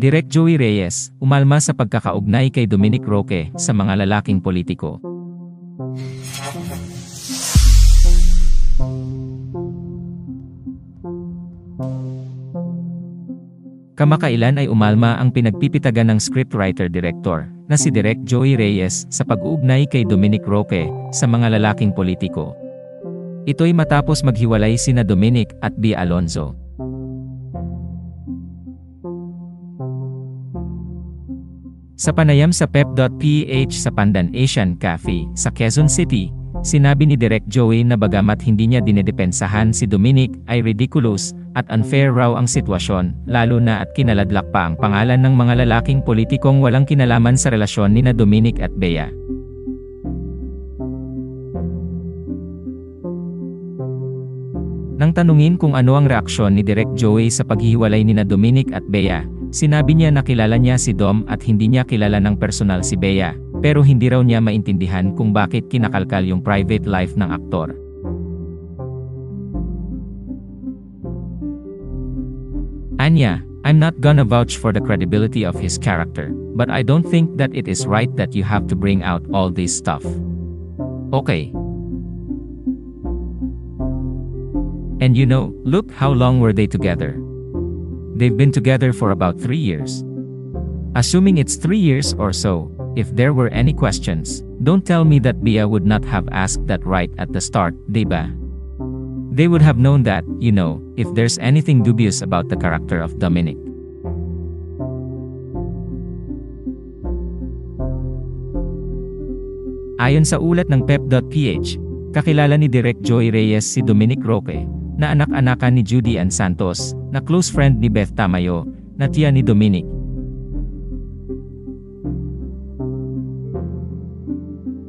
Direk Joey Reyes, umalma sa pagkakaugnay kay Dominic Roque sa mga lalaking politiko. Kamakailan ay umalma ang pinagpipitagan ng scriptwriter-director na si Direk Joey Reyes sa pag-uugnay kay Dominic Roque sa mga lalaking politiko. Ito'y matapos maghiwalay sina Dominic at Bea Alonzo. Sa panayam sa pep.ph sa Pandan Asian Cafe sa Quezon City, sinabi ni Direk Joey na bagamat hindi niya dinedepensahan si Dominic ay ridiculous at unfair raw ang sitwasyon, lalo na at kinaladlak pa ang pangalan ng mga lalaking politikong walang kinalaman sa relasyon nina Dominic at Bea. Nang tanungin kung ano ang reaksyon ni Direk Joey sa paghihiwalay nina Dominic at Bea, sinabi niya na kilala niya si Dom at hindi niya kilala ng personal si Bea, pero hindi raw niya maintindihan kung bakit kinakalkal yung private life ng aktor. Anya, I'm not gonna vouch for the credibility of his character, but I don't think that it is right that you have to bring out all this stuff. Okay. And you know, look how long were they together. They've been together for about 3 years. Assuming it's 3 years or so, if there were any questions, don't tell me that Bea would not have asked that right at the start, diba? They would have known that, you know, if there's anything dubious about the character of Dominic. Ayon sa ulat ng pep.ph, kakilala ni Direk Joey Reyes si Dominic Roque, na anak-anakan ni Judy Ann Santos, na close friend ni Beth Tamayo, na tiya ni Dominic.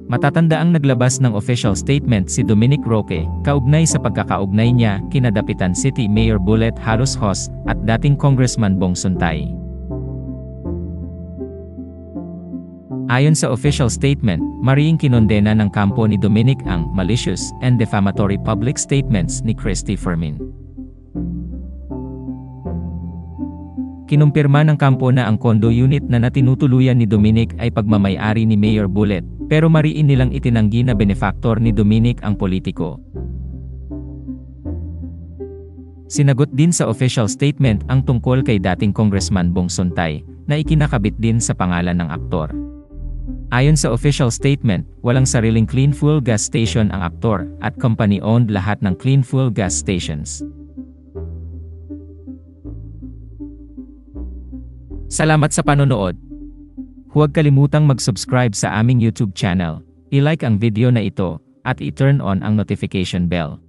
Matatanda ang naglabas ng official statement si Dominic Roque, kaugnay sa pagkakaugnay niya kina Dapitan City Mayor Bullet Harus Hos at dating Congressman Bong Suntay. Ayon sa official statement, mariing kinondena ng kampo ni Dominic ang malicious and defamatory public statements ni Christy Fermin. Kinumpirma ng kampo na ang condo unit na natinutuluyan ni Dominic ay pagmamay-ari ni Mayor Bullet, pero mariin nilang itinanggi na benefactor ni Dominic ang politiko. Sinagot din sa official statement ang tungkol kay dating Congressman Bong Suntay, na ikinakabit din sa pangalan ng aktor. Ayon sa official statement, walang sariling Clean Fuel gas station ang aktor, at company-owned lahat ng Clean Fuel gas stations. Salamat sa panonood. Huwag kalimutang mag-subscribe sa aming YouTube channel, i-like ang video na ito, at i-turn on ang notification bell.